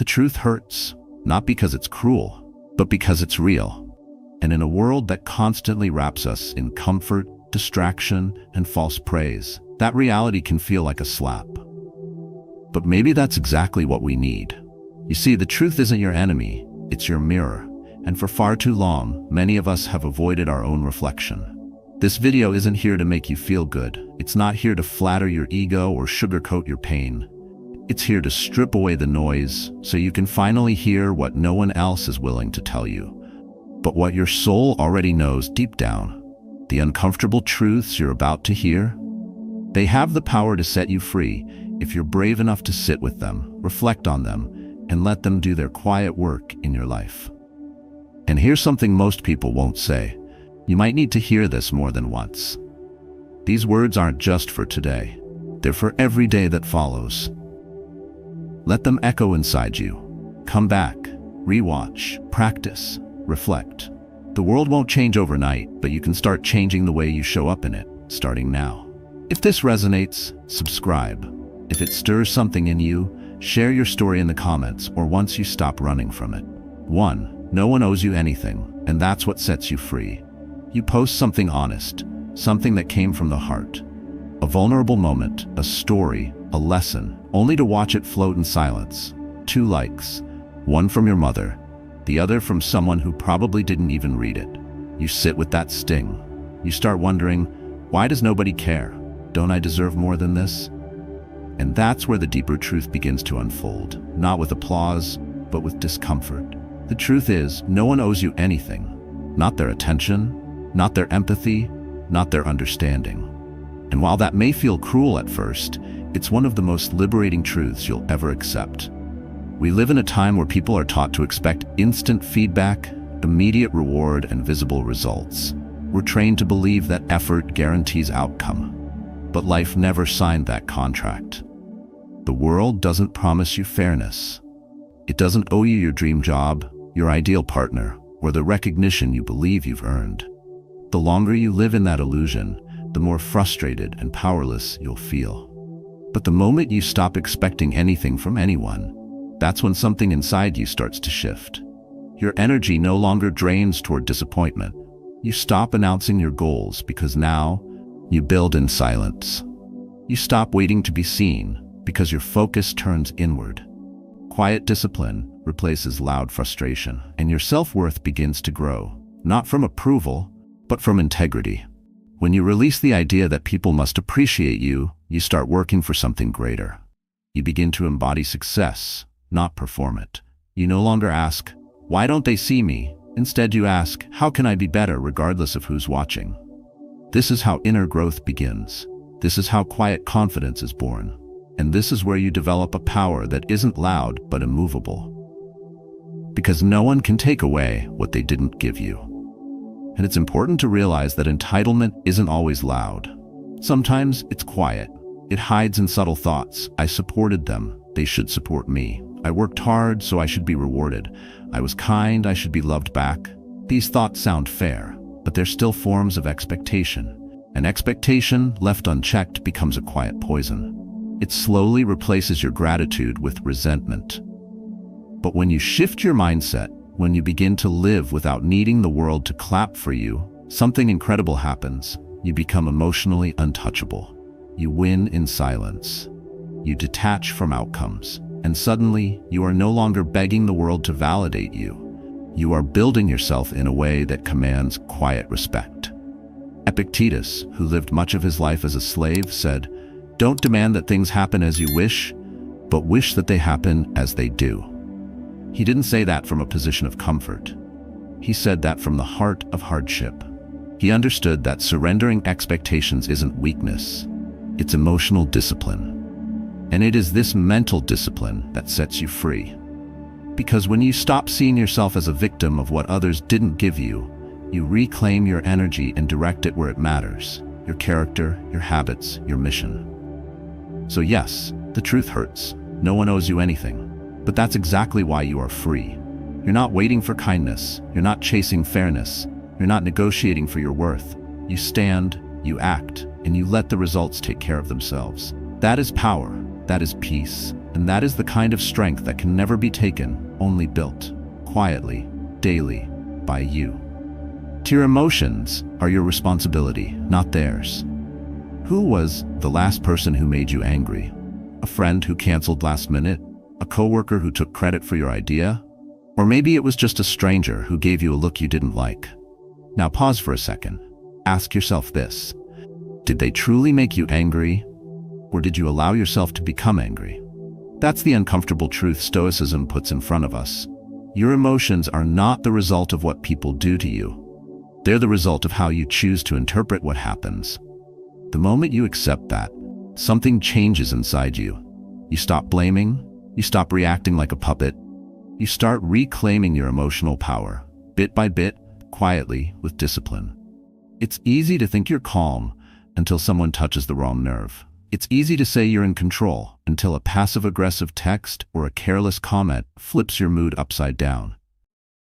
The truth hurts, not because it's cruel, but because it's real. And in a world that constantly wraps us in comfort, distraction, and false praise, that reality can feel like a slap. But maybe that's exactly what we need. You see, the truth isn't your enemy, it's your mirror. And for far too long, many of us have avoided our own reflection. This video isn't here to make you feel good. It's not here to flatter your ego or sugarcoat your pain. It's here to strip away the noise so you can finally hear what no one else is willing to tell you, but what your soul already knows deep down. The uncomfortable truths you're about to hear, they have the power to set you free if you're brave enough to sit with them, reflect on them, and let them do their quiet work in your life. And here's something most people won't say. You might need to hear this more than once. These words aren't just for today. They're for every day that follows. Let them echo inside you. Come back, rewatch, practice, reflect. The world won't change overnight, but you can start changing the way you show up in it, starting now. If this resonates, subscribe. If it stirs something in you, share your story in the comments or once you stop running from it. 1. No one owes you anything, and that's what sets you free. You post something honest, something that came from the heart. A vulnerable moment, a story, a lesson, only to watch it float in silence. 2 likes, one from your mother, the other from someone who probably didn't even read it. You sit with that sting. You start wondering, why does nobody care? Don't I deserve more than this? And that's where the deeper truth begins to unfold, not with applause, but with discomfort. The truth is, no one owes you anything. Not their attention, not their empathy, not their understanding. And while that may feel cruel at first, it's one of the most liberating truths you'll ever accept. We live in a time where people are taught to expect instant feedback, immediate reward, and visible results. We're trained to believe that effort guarantees outcome. But life never signed that contract. The world doesn't promise you fairness. It doesn't owe you your dream job, your ideal partner, or the recognition you believe you've earned. The longer you live in that illusion, the more frustrated and powerless you'll feel. But the moment you stop expecting anything from anyone, that's when something inside you starts to shift. Your energy no longer drains toward disappointment. You stop announcing your goals because now you build in silence. You stop waiting to be seen because your focus turns inward. Quiet discipline replaces loud frustration, and your self-worth begins to grow, not from approval, but from integrity. When you release the idea that people must appreciate you, you start working for something greater. You begin to embody success, not perform it. You no longer ask, why don't they see me? Instead, you ask, how can I be better regardless of who's watching? This is how inner growth begins. This is how quiet confidence is born. And this is where you develop a power that isn't loud but immovable. Because no one can take away what they didn't give you. And it's important to realize that entitlement isn't always loud. Sometimes it's quiet. It hides in subtle thoughts. I supported them. They should support me. I worked hard, so I should be rewarded. I was kind. I should be loved back. These thoughts sound fair, but they're still forms of expectation. An expectation left unchecked becomes a quiet poison. It slowly replaces your gratitude with resentment. But when you shift your mindset, when you begin to live without needing the world to clap for you, something incredible happens. You become emotionally untouchable. You win in silence. You detach from outcomes. And suddenly, you are no longer begging the world to validate you. You are building yourself in a way that commands quiet respect. Epictetus, who lived much of his life as a slave, said, "Don't demand that things happen as you wish, but wish that they happen as they do." He didn't say that from a position of comfort. He said that from the heart of hardship. He understood that surrendering expectations isn't weakness, it's emotional discipline. And it is this mental discipline that sets you free. Because when you stop seeing yourself as a victim of what others didn't give you, you reclaim your energy and direct it where it matters, your character, your habits, your mission. So yes, the truth hurts. No one owes you anything. But that's exactly why you are free. You're not waiting for kindness. You're not chasing fairness. You're not negotiating for your worth. You stand, you act, and you let the results take care of themselves. That is power. That is peace. And that is the kind of strength that can never be taken, only built, quietly, daily, by you. Your emotions are your responsibility, not theirs. Who was the last person who made you angry? A friend who canceled last minute? A coworker who took credit for your idea? Or maybe it was just a stranger who gave you a look you didn't like. Now pause for a second. Ask yourself this. Did they truly make you angry? Or did you allow yourself to become angry? That's the uncomfortable truth Stoicism puts in front of us. Your emotions are not the result of what people do to you. They're the result of how you choose to interpret what happens. The moment you accept that, something changes inside you. You stop blaming, you stop reacting like a puppet, you start reclaiming your emotional power, bit by bit, quietly, with discipline. It's easy to think you're calm until someone touches the wrong nerve. It's easy to say you're in control until a passive-aggressive text or a careless comment flips your mood upside down.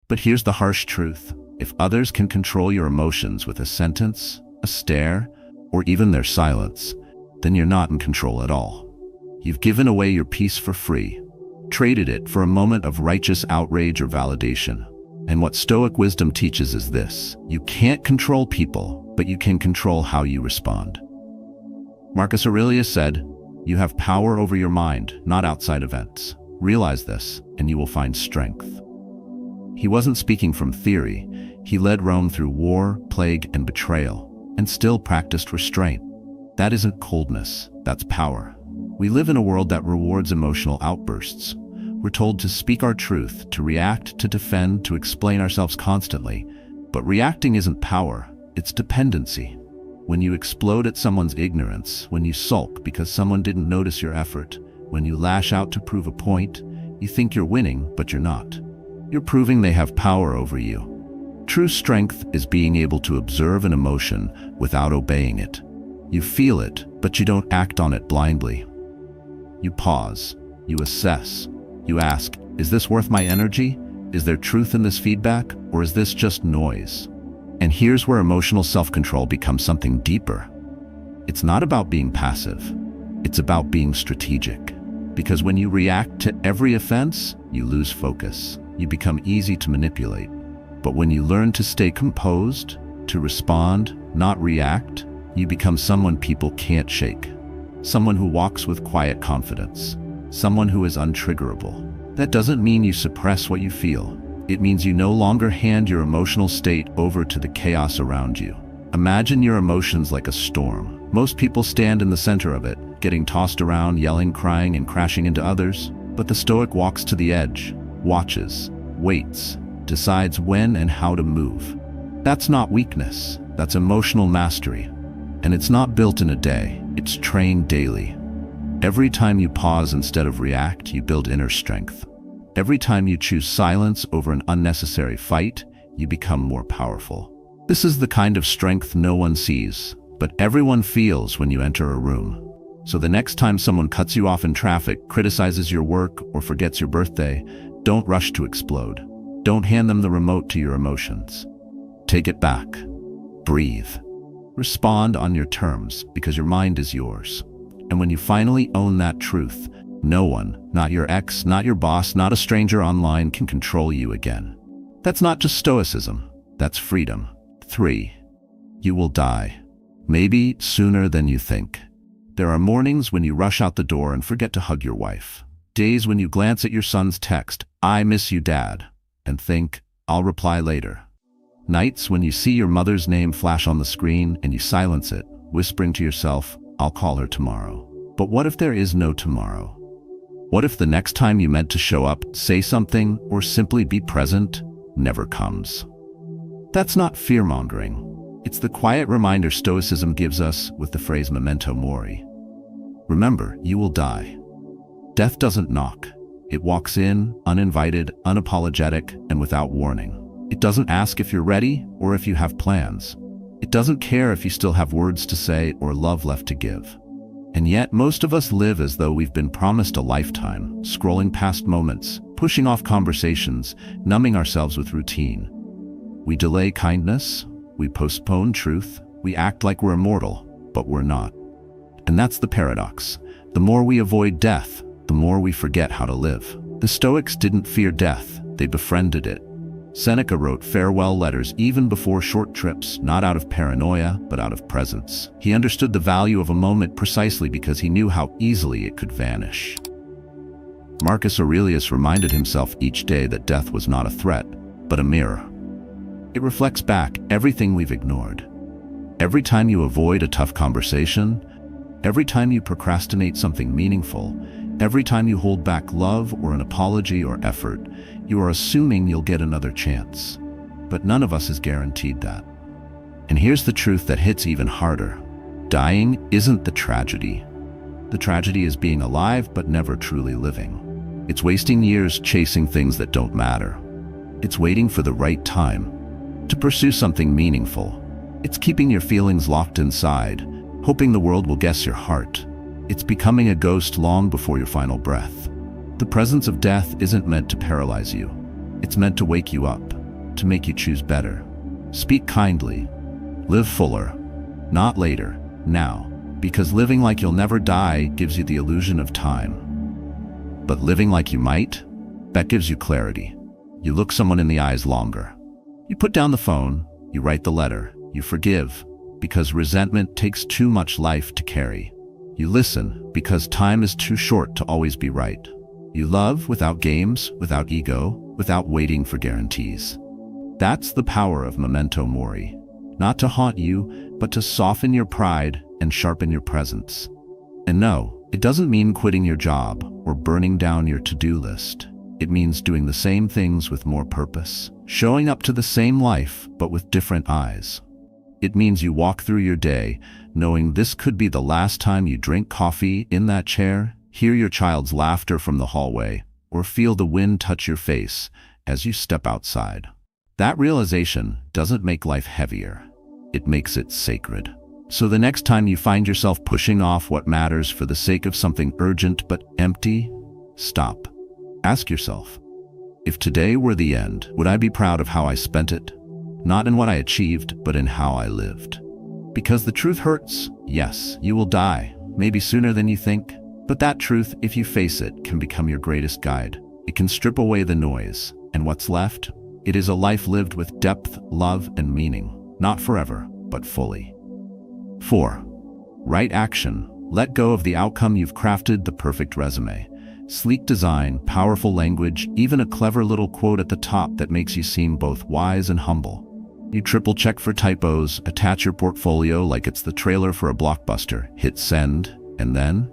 But here's the harsh truth. If others can control your emotions with a sentence, a stare, or even their silence, then you're not in control at all. You've given away your peace for free, traded it for a moment of righteous outrage or validation. And what Stoic wisdom teaches is this: you can't control people, but you can control how you respond. Marcus Aurelius said, "You have power over your mind, not outside events. Realize this, and you will find strength." He wasn't speaking from theory. He led Rome through war, plague, and betrayal, and still practiced restraint. That isn't coldness, that's power. We live in a world that rewards emotional outbursts. We're told to speak our truth, to react, to defend, to explain ourselves constantly. But reacting isn't power, it's dependency. When you explode at someone's ignorance, when you sulk because someone didn't notice your effort, when you lash out to prove a point, you think you're winning, but you're not. You're proving they have power over you. True strength is being able to observe an emotion without obeying it. You feel it, but you don't act on it blindly. You pause, you assess, you ask, is this worth my energy? Is there truth in this feedback, or is this just noise? And here's where emotional self-control becomes something deeper. It's not about being passive, it's about being strategic. Because when you react to every offense, you lose focus. You become easy to manipulate. But when you learn to stay composed, to respond, not react, you become someone people can't shake. Someone who walks with quiet confidence. Someone who is untriggerable. That doesn't mean you suppress what you feel. It means you no longer hand your emotional state over to the chaos around you. Imagine your emotions like a storm. Most people stand in the center of it, getting tossed around, yelling, crying, and crashing into others. But the Stoic walks to the edge, watches, waits, decides when and how to move. That's not weakness, that's emotional mastery. And it's not built in a day, it's trained daily. Every time you pause instead of react, you build inner strength. Every time you choose silence over an unnecessary fight, you become more powerful. This is the kind of strength no one sees, but everyone feels when you enter a room. So the next time someone cuts you off in traffic, criticizes your work, or forgets your birthday, don't rush to explode. Don't hand them the remote to your emotions. Take it back. Breathe. Respond on your terms, because your mind is yours. And when you finally own that truth, no one, not your ex, not your boss, not a stranger online, can control you again. That's not just stoicism, that's freedom. 3. You will die. Maybe sooner than you think. There are mornings when you rush out the door and forget to hug your wife. Days when you glance at your son's text, "I miss you, Dad," and think, "I'll reply later." Nights when you see your mother's name flash on the screen and you silence it, whispering to yourself, "I'll call her tomorrow." But what if there is no tomorrow? What if the next time you meant to show up, say something, or simply be present never comes? That's not fear-mongering. It's the quiet reminder Stoicism gives us with the phrase memento mori. Remember, you will die. Death doesn't knock. It walks in, uninvited, unapologetic, and without warning. It doesn't ask if you're ready or if you have plans. It doesn't care if you still have words to say or love left to give. And yet, most of us live as though we've been promised a lifetime, scrolling past moments, pushing off conversations, numbing ourselves with routine. We delay kindness, we postpone truth, we act like we're immortal, but we're not. And that's the paradox. The more we avoid death, the more we forget how to live. The Stoics didn't fear death, they befriended it. Seneca wrote farewell letters even before short trips, not out of paranoia, but out of presence. He understood the value of a moment precisely because he knew how easily it could vanish. Marcus Aurelius reminded himself each day that death was not a threat, but a mirror. It reflects back everything we've ignored. Every time you avoid a tough conversation, every time you procrastinate something meaningful, every time you hold back love or an apology or effort, you are assuming you'll get another chance. But none of us is guaranteed that. And here's the truth that hits even harder. Dying isn't the tragedy. The tragedy is being alive but never truly living. It's wasting years chasing things that don't matter. It's waiting for the right time to pursue something meaningful. It's keeping your feelings locked inside, hoping the world will guess your heart. It's becoming a ghost long before your final breath. The presence of death isn't meant to paralyze you. It's meant to wake you up, to make you choose better. Speak kindly. Live fuller. Not later, now. Because living like you'll never die gives you the illusion of time. But living like you might, that gives you clarity. You look someone in the eyes longer. You put down the phone, you write the letter, you forgive, because resentment takes too much life to carry. You listen, because time is too short to always be right. You love without games, without ego, without waiting for guarantees. That's the power of memento mori. Not to haunt you, but to soften your pride and sharpen your presence. And no, it doesn't mean quitting your job or burning down your to-do list. It means doing the same things with more purpose, showing up to the same life, but with different eyes. It means you walk through your day knowing this could be the last time you drink coffee in that chair, hear your child's laughter from the hallway, or feel the wind touch your face as you step outside. That realization doesn't make life heavier. It makes it sacred. So the next time you find yourself pushing off what matters for the sake of something urgent but empty, stop. Ask yourself, if today were the end, would I be proud of how I spent it? Not in what I achieved, but in how I lived. Because the truth hurts. Yes, you will die, maybe sooner than you think. But that truth, if you face it, can become your greatest guide. It can strip away the noise. And what's left? It is a life lived with depth, love, and meaning. Not forever, but fully. 4. Right action. Let go of the outcome you've crafted, the perfect resume. Sleek design, powerful language, even a clever little quote at the top that makes you seem both wise and humble. You triple check for typos, attach your portfolio like it's the trailer for a blockbuster, hit send, and then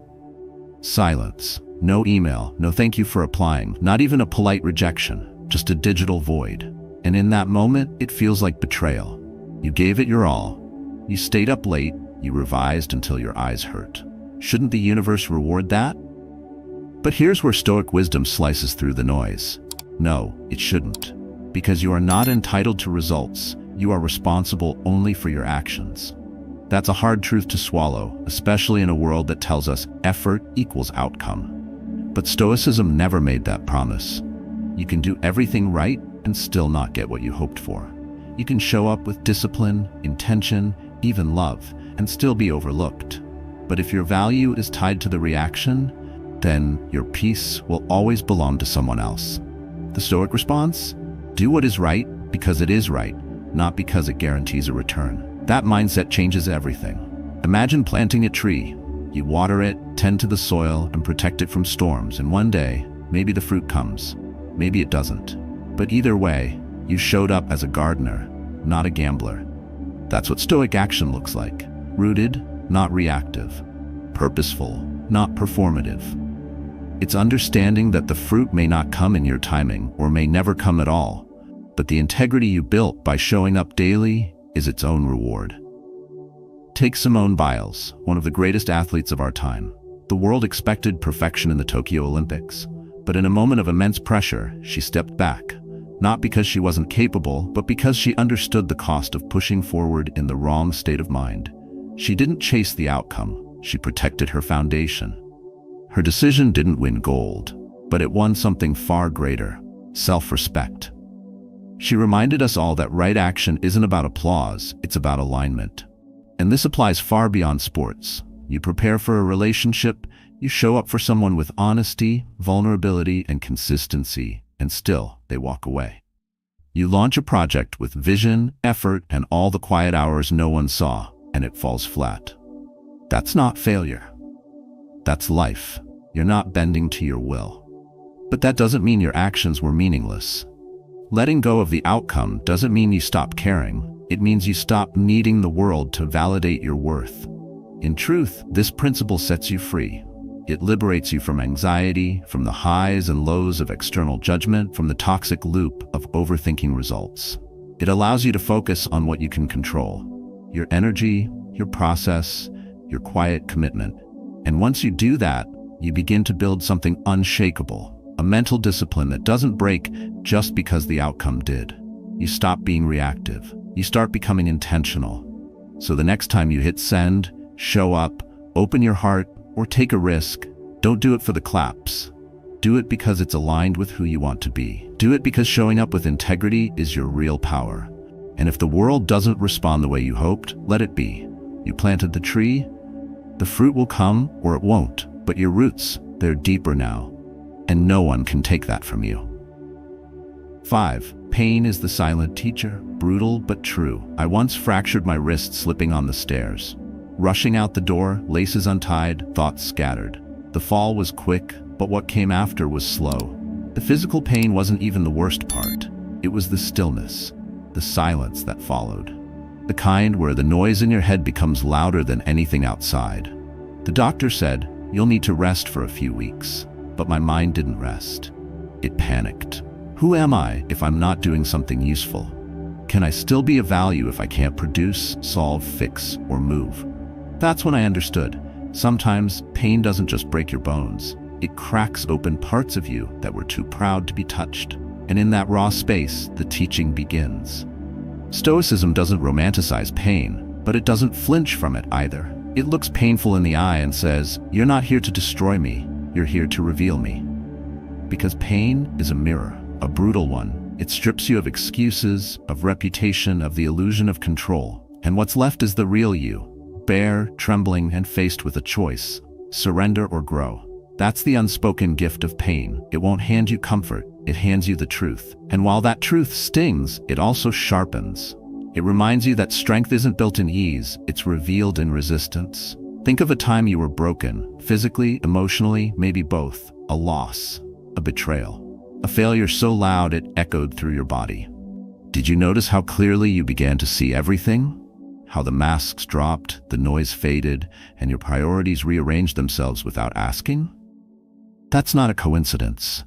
silence. No email, no thank you for applying, not even a polite rejection, just a digital void. And in that moment, it feels like betrayal. You gave it your all. You stayed up late, you revised until your eyes hurt. Shouldn't the universe reward that? But here's where Stoic wisdom slices through the noise. No, it shouldn't. Because you are not entitled to results. You are responsible only for your actions. That's a hard truth to swallow, especially in a world that tells us effort equals outcome. But Stoicism never made that promise. You can do everything right and still not get what you hoped for. You can show up with discipline, intention, even love, and still be overlooked. But if your value is tied to the reaction, then your peace will always belong to someone else. The Stoic response? Do what is right because it is right, not because it guarantees a return. That mindset changes everything. Imagine planting a tree. You water it, tend to the soil, and protect it from storms, and one day, maybe the fruit comes. Maybe it doesn't. But either way, you showed up as a gardener, not a gambler. That's what Stoic action looks like. Rooted, not reactive. Purposeful, not performative. It's understanding that the fruit may not come in your timing or may never come at all, but the integrity you built by showing up daily is its own reward. Take Simone Biles, one of the greatest athletes of our time. The world expected perfection in the Tokyo Olympics, but in a moment of immense pressure, she stepped back. Not because she wasn't capable, but because she understood the cost of pushing forward in the wrong state of mind. She didn't chase the outcome, she protected her foundation. Her decision didn't win gold, but it won something far greater: self-respect. She reminded us all that right action isn't about applause, it's about alignment. And this applies far beyond sports. You prepare for a relationship, You show up for someone with honesty, vulnerability, and consistency, and still they walk away. You launch a project with vision, effort, and all the quiet hours no one saw, and it falls flat. That's not failure. That's life. You're not bending to your will. But that doesn't mean your actions were meaningless. Letting go of the outcome doesn't mean you stop caring. It means you stop needing the world to validate your worth. In truth, this principle sets you free. It liberates you from anxiety, from the highs and lows of external judgment, from the toxic loop of overthinking results. It allows you to focus on what you can control: your energy, your process, your quiet commitment. And once you do that, you begin to build something unshakable, a mental discipline that doesn't break just because the outcome did. You stop being reactive. You start becoming intentional. So the next time you hit send, show up, open your heart, or take a risk, don't do it for the claps. Do it because it's aligned with who you want to be. Do it because showing up with integrity is your real power. And if the world doesn't respond the way you hoped, let it be. You planted the tree, the fruit will come or it won't, but your roots, they're deeper now, and no one can take that from you. 5. Pain is the silent teacher, brutal but true. I once fractured my wrist slipping on the stairs. Rushing out the door, laces untied, thoughts scattered. The fall was quick, but what came after was slow. The physical pain wasn't even the worst part. It was the stillness, the silence that followed. The kind where the noise in your head becomes louder than anything outside. The doctor said, "You'll need to rest for a few weeks." But my mind didn't rest. It panicked. Who am I if I'm not doing something useful? Can I still be of value if I can't produce, solve, fix, or move? That's when I understood. Sometimes pain doesn't just break your bones. It cracks open parts of you that were too proud to be touched. And in that raw space, the teaching begins. Stoicism doesn't romanticize pain, but it doesn't flinch from it either. It looks painful in the eye and says, "You're not here to destroy me, you're here to reveal me." Because pain is a mirror, a brutal one. It strips you of excuses, of reputation, of the illusion of control. And what's left is the real you, bare, trembling, and faced with a choice: surrender or grow. That's the unspoken gift of pain. It won't hand you comfort, it hands you the truth. And while that truth stings, it also sharpens. It reminds you that strength isn't built in ease, it's revealed in resistance. Think of a time you were broken, physically, emotionally, maybe both. A loss, a betrayal, a failure so loud it echoed through your body. Did you notice how clearly you began to see everything? How the masks dropped, the noise faded, and your priorities rearranged themselves without asking? That's not a coincidence.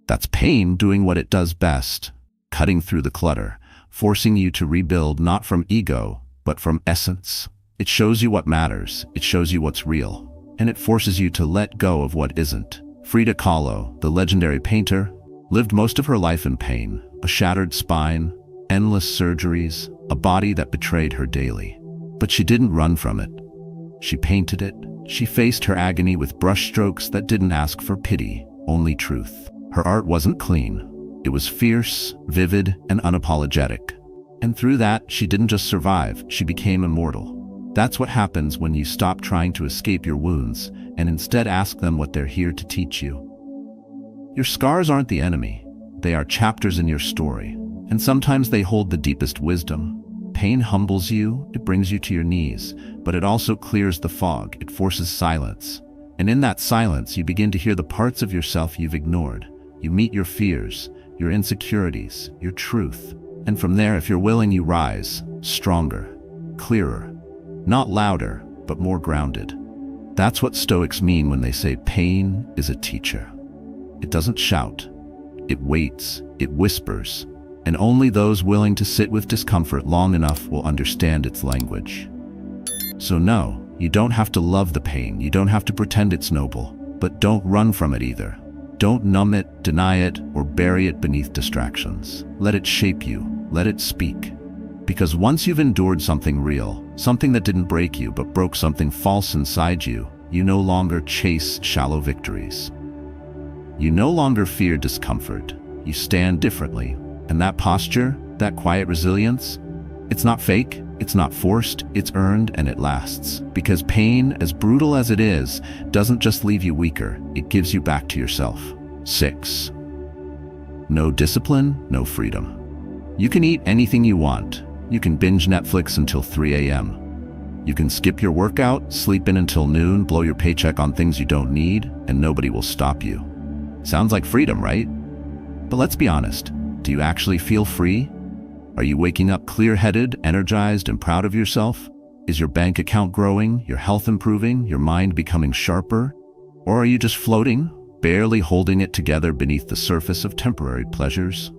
That's pain doing what it does best, cutting through the clutter, forcing you to rebuild not from ego, but from essence. It shows you what matters, it shows you what's real, and it forces you to let go of what isn't. Frida Kahlo, the legendary painter, lived most of her life in pain, a shattered spine, endless surgeries, a body that betrayed her daily. But she didn't run from it. She painted it. She faced her agony with brushstrokes that didn't ask for pity, only truth. Her art wasn't clean. It was fierce, vivid, and unapologetic. And through that, she didn't just survive, she became immortal. That's what happens when you stop trying to escape your wounds and instead ask them what they're here to teach you. Your scars aren't the enemy. They are chapters in your story. And sometimes they hold the deepest wisdom. Pain humbles you, it brings you to your knees, but it also clears the fog, it forces silence. And in that silence, you begin to hear the parts of yourself you've ignored. You meet your fears, your insecurities, your truth. And from there, if you're willing, you rise, stronger, clearer, not louder, but more grounded. That's what Stoics mean when they say pain is a teacher. It doesn't shout, it waits, it whispers. And only those willing to sit with discomfort long enough will understand its language. So no, you don't have to love the pain, you don't have to pretend it's noble, but don't run from it either. Don't numb it, deny it, or bury it beneath distractions. Let it shape you, let it speak. Because once you've endured something real, something that didn't break you but broke something false inside you, you no longer chase shallow victories. You no longer fear discomfort, you stand differently. And that posture, that quiet resilience, It's not fake, it's not forced, it's earned and it lasts. Because pain, as brutal as it is, doesn't just leave you weaker, it gives you back to yourself. 6. No discipline, no freedom. You can eat anything you want. You can binge Netflix until 3 a.m. You can skip your workout, sleep in until noon, blow your paycheck on things you don't need, and nobody will stop you. Sounds like freedom, right? But let's be honest, do you actually feel free? Are you waking up clear-headed, energized, and proud of yourself? Is your bank account growing, your health improving, your mind becoming sharper? Or are you just floating, barely holding it together beneath the surface of temporary pleasures?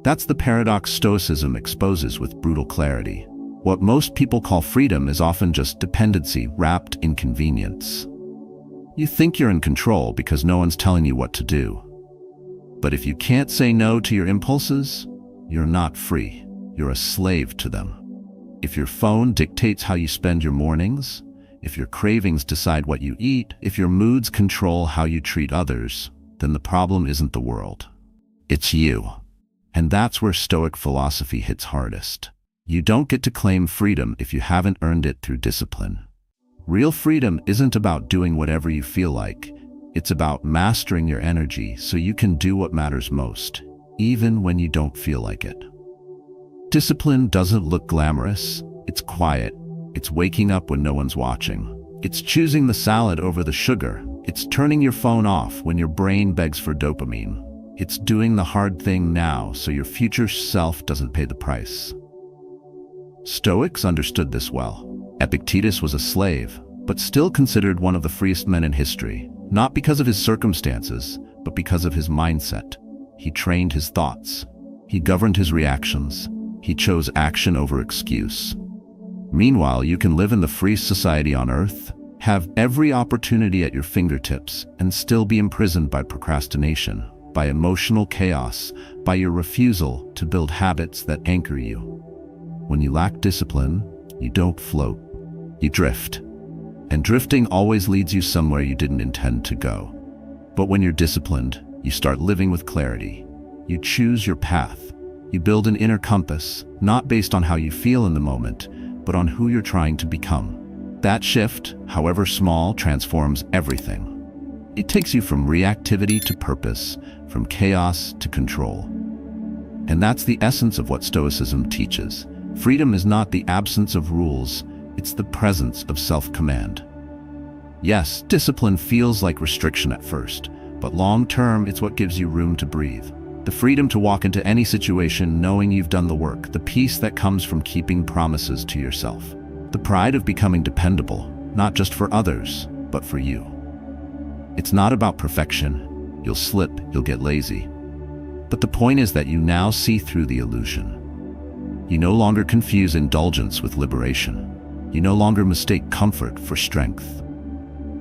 That's the paradox Stoicism exposes with brutal clarity. What most people call freedom is often just dependency wrapped in convenience. You think you're in control because no one's telling you what to do. But if you can't say no to your impulses, you're not free. You're a slave to them. If your phone dictates how you spend your mornings, if your cravings decide what you eat, if your moods control how you treat others, then the problem isn't the world. It's you. And that's where Stoic philosophy hits hardest. You don't get to claim freedom if you haven't earned it through discipline. Real freedom isn't about doing whatever you feel like. It's about mastering your energy so you can do what matters most, even when you don't feel like it. Discipline doesn't look glamorous. It's quiet. It's waking up when no one's watching. It's choosing the salad over the sugar. It's turning your phone off when your brain begs for dopamine. It's doing the hard thing now so your future self doesn't pay the price. Stoics understood this well. Epictetus was a slave, but still considered one of the freest men in history, not because of his circumstances, but because of his mindset. He trained his thoughts. He governed his reactions. He chose action over excuse. Meanwhile, you can live in the freest society on earth, have every opportunity at your fingertips, and still be imprisoned by procrastination, by emotional chaos, by your refusal to build habits that anchor you. When you lack discipline, you don't float, you drift. And drifting always leads you somewhere you didn't intend to go. But when you're disciplined, you start living with clarity. You choose your path. You build an inner compass, not based on how you feel in the moment, but on who you're trying to become. That shift, however small, transforms everything. It takes you from reactivity to purpose, from chaos to control. And that's the essence of what Stoicism teaches. Freedom is not the absence of rules, it's the presence of self-command. Yes, discipline feels like restriction at first, but long-term, it's what gives you room to breathe. The freedom to walk into any situation knowing you've done the work, the peace that comes from keeping promises to yourself. The pride of becoming dependable, not just for others, but for you. It's not about perfection. You'll slip, you'll get lazy. But the point is that you now see through the illusion. You no longer confuse indulgence with liberation. You no longer mistake comfort for strength.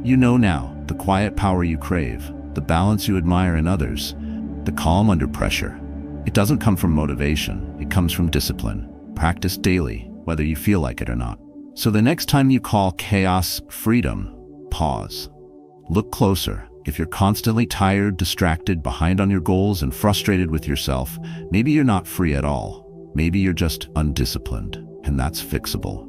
You know now the quiet power you crave, the balance you admire in others, the calm under pressure. It doesn't come from motivation, it comes from discipline, practiced daily, whether you feel like it or not. So the next time you call chaos freedom, pause. Look closer. If you're constantly tired, distracted, behind on your goals, and frustrated with yourself, maybe you're not free at all. Maybe you're just undisciplined, and that's fixable.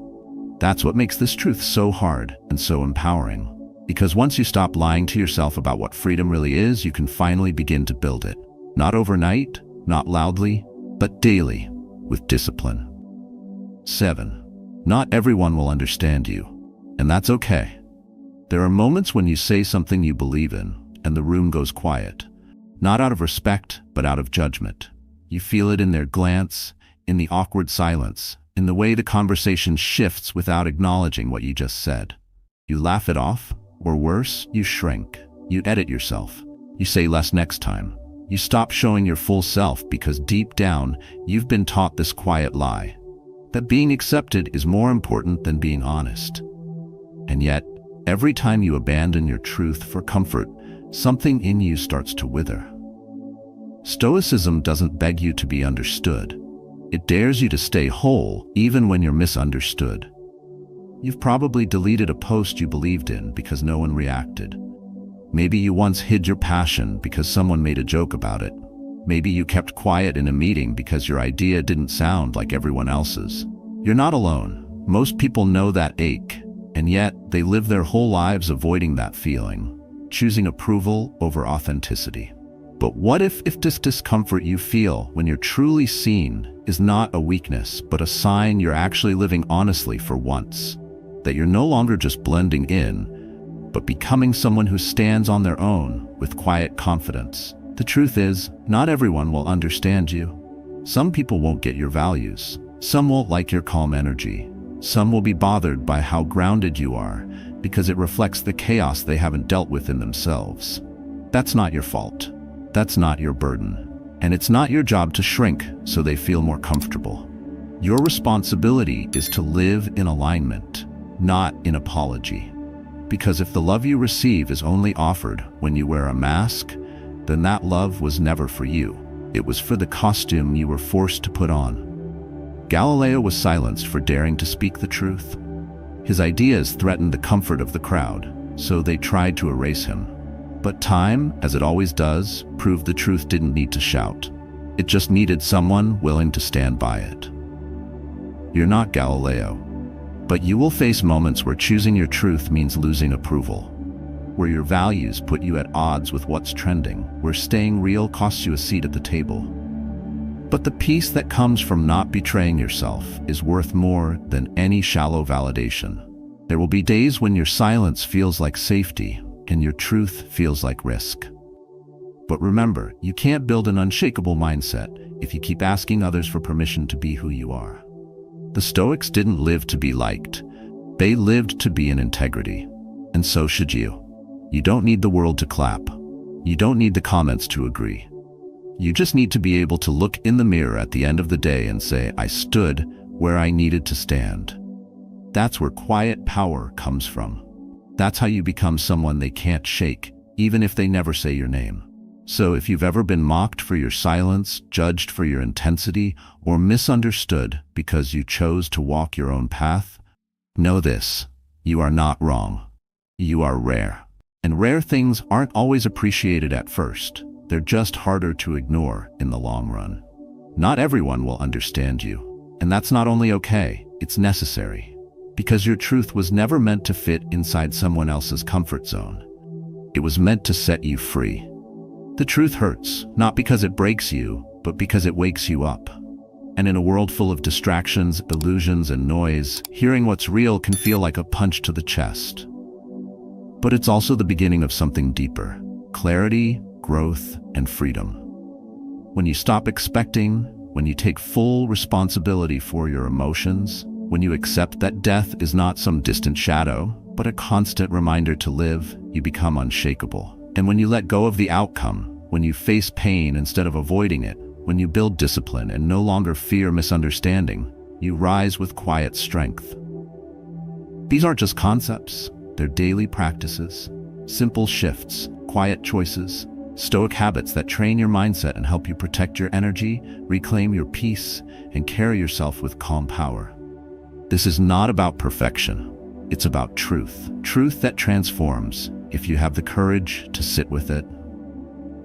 That's what makes this truth so hard and so empowering. Because once you stop lying to yourself about what freedom really is, you can finally begin to build it. Not overnight, not loudly, but daily, with discipline. 7. Not everyone will understand you, and that's okay. There are moments when you say something you believe in, and the room goes quiet. Not out of respect, but out of judgment. You feel it in their glance, in the awkward silence, in the way the conversation shifts without acknowledging what you just said. You laugh it off, or worse, you shrink. You edit yourself. You say less next time. You stop showing your full self because deep down, you've been taught this quiet lie, that being accepted is more important than being honest. And yet, every time you abandon your truth for comfort, something in you starts to wither. Stoicism doesn't beg you to be understood. It dares you to stay whole, even when you're misunderstood. You've probably deleted a post you believed in because no one reacted. Maybe you once hid your passion because someone made a joke about it. Maybe you kept quiet in a meeting because your idea didn't sound like everyone else's. You're not alone. Most people know that ache, and yet they live their whole lives avoiding that feeling, choosing approval over authenticity. But what if this discomfort you feel when you're truly seen is not a weakness, but a sign you're actually living honestly for once? That you're no longer just blending in, but becoming someone who stands on their own with quiet confidence. The truth is, not everyone will understand you. Some people won't get your values. Some won't like your calm energy. Some will be bothered by how grounded you are because it reflects the chaos they haven't dealt with in themselves. That's not your fault. That's not your burden. And it's not your job to shrink so they feel more comfortable. Your responsibility is to live in alignment, not in apology. Because if the love you receive is only offered when you wear a mask, then that love was never for you. It was for the costume you were forced to put on. Galileo was silenced for daring to speak the truth. His ideas threatened the comfort of the crowd, so they tried to erase him. But time, as it always does, proved the truth didn't need to shout. It just needed someone willing to stand by it. You're not Galileo, but you will face moments where choosing your truth means losing approval, where your values put you at odds with what's trending, where staying real costs you a seat at the table. But the peace that comes from not betraying yourself is worth more than any shallow validation. There will be days when your silence feels like safety and your truth feels like risk. But remember, you can't build an unshakable mindset if you keep asking others for permission to be who you are. The Stoics didn't live to be liked. They lived to be in integrity. And so should you. You don't need the world to clap. You don't need the comments to agree. You just need to be able to look in the mirror at the end of the day and say, I stood where I needed to stand. That's where quiet power comes from. That's how you become someone they can't shake, even if they never say your name. So if you've ever been mocked for your silence, judged for your intensity, or misunderstood because you chose to walk your own path, know this: you are not wrong. You are rare. And rare things aren't always appreciated at first. They're just harder to ignore in the long run. Not everyone will understand you, and that's not only okay, it's necessary. Because your truth was never meant to fit inside someone else's comfort zone. It was meant to set you free. The truth hurts, not because it breaks you, but because it wakes you up. And in a world full of distractions, illusions, and noise, hearing what's real can feel like a punch to the chest. But it's also the beginning of something deeper: clarity, growth, and freedom. When you stop expecting, when you take full responsibility for your emotions, when you accept that death is not some distant shadow, but a constant reminder to live, you become unshakable. And when you let go of the outcome, when you face pain instead of avoiding it, when you build discipline and no longer fear misunderstanding, you rise with quiet strength. These aren't just concepts, they're daily practices, simple shifts, quiet choices, Stoic habits that train your mindset and help you protect your energy, reclaim your peace, and carry yourself with calm power. This is not about perfection. It's about truth. Truth that transforms if you have the courage to sit with it.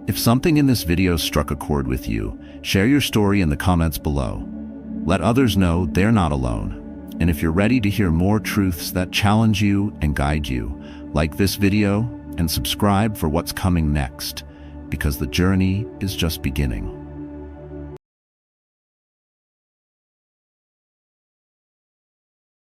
If something in this video struck a chord with you, share your story in the comments below. Let others know they're not alone. And if you're ready to hear more truths that challenge you and guide you, like this video and subscribe for what's coming next, because the journey is just beginning.